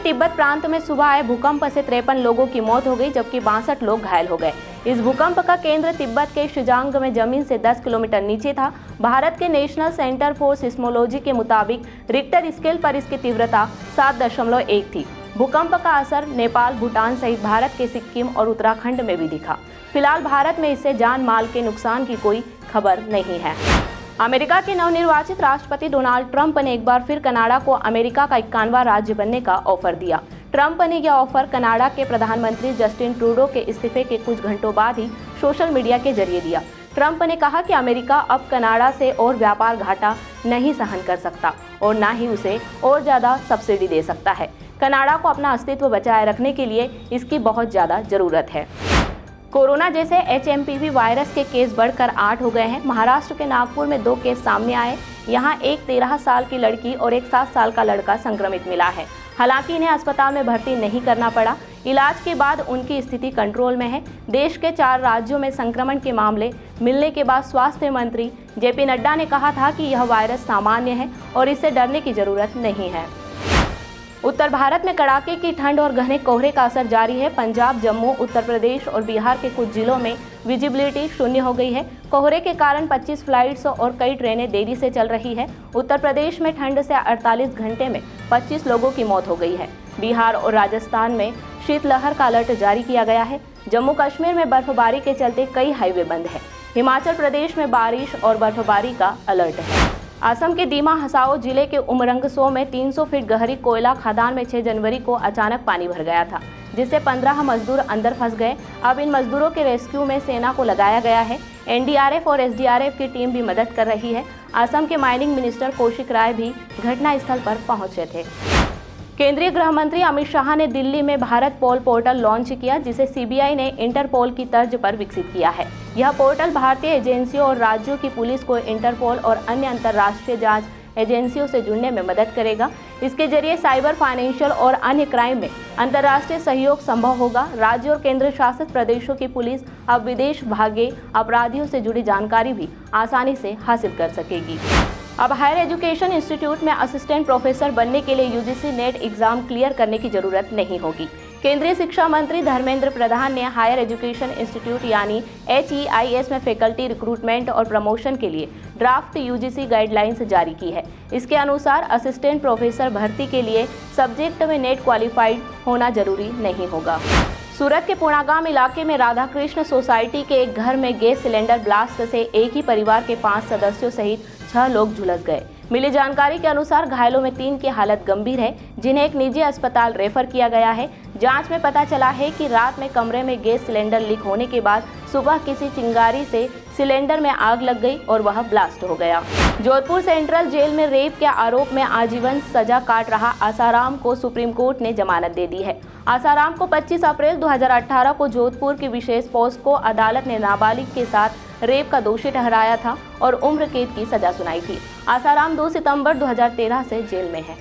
तिब्बत प्रांत में सुबह आए भूकंप से 53 लोगों की मौत हो गई, जबकि 62 लोग घायल हो गए। इस भूकंप का केंद्र तिब्बत के शिजांग में जमीन से 10 किलोमीटर नीचे था। भारत के नेशनल सेंटर फॉर सिस्मोलॉजी के मुताबिक रिक्टर स्केल पर इसकी तीव्रता 7.1 थी। भूकंप का असर नेपाल, भूटान सहित भारत के सिक्किम और उत्तराखंड में भी दिखा। फिलहाल भारत में इससे जान माल के नुकसान की कोई खबर नहीं है। अमेरिका के नवनिर्वाचित राष्ट्रपति डोनाल्ड ट्रंप ने एक बार फिर कनाडा को अमेरिका का 51वां राज्य बनने का ऑफर दिया। ट्रंप ने यह ऑफर कनाडा के प्रधानमंत्री जस्टिन ट्रूडो के इस्तीफे के कुछ घंटों बाद ही सोशल मीडिया के जरिए दिया। ट्रंप ने कहा कि अमेरिका अब कनाडा से और व्यापार घाटा नहीं सहन कर सकता और न ही उसे और ज़्यादा सब्सिडी दे सकता है। कनाडा को अपना अस्तित्व बचाए रखने के लिए इसकी बहुत ज़्यादा ज़रूरत है। कोरोना जैसे HMPV वायरस के केस बढ़कर 8 हो गए हैं। महाराष्ट्र के नागपुर में 2 केस सामने आए। यहां एक 13 साल की लड़की और एक 7 साल का लड़का संक्रमित मिला है। हालांकि इन्हें अस्पताल में भर्ती नहीं करना पड़ा। इलाज के बाद उनकी स्थिति कंट्रोल में है। देश के 4 राज्यों में संक्रमण के मामले मिलने के बाद स्वास्थ्य मंत्री JP नड्डा ने कहा था कि यह वायरस सामान्य है और इससे डरने की जरूरत नहीं है। उत्तर भारत में कड़ाके की ठंड और घने कोहरे का असर जारी है। पंजाब, जम्मू, उत्तर प्रदेश और बिहार के कुछ जिलों में विजिबिलिटी शून्य हो गई है। कोहरे के कारण 25 फ्लाइट्स और कई ट्रेनें देरी से चल रही है। उत्तर प्रदेश में ठंड से 48 घंटे में 25 लोगों की मौत हो गई है। बिहार और राजस्थान में शीतलहर का अलर्ट जारी किया गया है। जम्मू कश्मीर में बर्फबारी के चलते कई हाईवे बंद है। हिमाचल प्रदेश में बारिश और बर्फबारी का अलर्ट है। असम के दीमा हसाओ जिले के उमरंगसो में 300 फीट गहरी कोयला खदान में 6 जनवरी को अचानक पानी भर गया था, जिससे 15 मजदूर अंदर फंस गए। अब इन मजदूरों के रेस्क्यू में सेना को लगाया गया है। NDRF और SDRF की टीम भी मदद कर रही है। असम के माइनिंग मिनिस्टर कौशिक राय भी घटनास्थल पर पहुंचे थे। केंद्रीय गृह मंत्री अमित शाह ने दिल्ली में भारत पोल पोर्टल लॉन्च किया, जिसे CBI ने इंटरपोल की तर्ज पर विकसित किया है। यह पोर्टल भारतीय एजेंसियों और राज्यों की पुलिस को इंटरपोल और अन्य अंतर्राष्ट्रीय जांच एजेंसियों से जुड़ने में मदद करेगा। इसके जरिए साइबर, फाइनेंशियल और अन्य क्राइम में अंतर्राष्ट्रीय सहयोग संभव होगा। राज्य और केंद्र शासित प्रदेशों की पुलिस अब विदेश भागे अपराधियों से जुड़ी जानकारी भी आसानी से हासिल कर सकेगी। अब हायर एजुकेशन इंस्टीट्यूट में असिस्टेंट प्रोफेसर बनने के लिए UGC नेट एग्जाम क्लियर करने की जरूरत नहीं होगी। केंद्रीय शिक्षा मंत्री धर्मेंद्र प्रधान ने हायर एजुकेशन इंस्टीट्यूट यानी HEIS में फैकल्टी रिक्रूटमेंट और प्रमोशन के लिए ड्राफ्ट UGC गाइडलाइंस जारी की है। इसके अनुसार असिस्टेंट प्रोफेसर भर्ती के लिए सब्जेक्ट में नेट क्वालिफाइड होना जरूरी नहीं होगा। सूरत के पुणागाम इलाके में राधाकृष्ण सोसाइटी के एक घर में गैस सिलेंडर ब्लास्ट से एक ही परिवार के 5 सदस्यों सहित 6 लोग झुलस गए। मिली जानकारी के अनुसार घायलों में 3 की हालत गंभीर है, जिन्हें एक निजी अस्पताल रेफर किया गया है। जांच में पता चला है कि रात में कमरे में गैस सिलेंडर लीक होने के बाद सुबह किसी चिंगारी से सिलेंडर में आग लग गई और वह ब्लास्ट हो गया। जोधपुर सेंट्रल जेल में रेप के आरोप में आजीवन सजा काट रहा आसाराम को सुप्रीम कोर्ट ने जमानत दे दी है। आसाराम को 25 अप्रैल 2018 को जोधपुर की विशेष पोस्को अदालत ने नाबालिग के साथ रेप का दोषी ठहराया था और उम्र कैद की सजा सुनाई थी। आसाराम 2 सितंबर 2013 से जेल में है।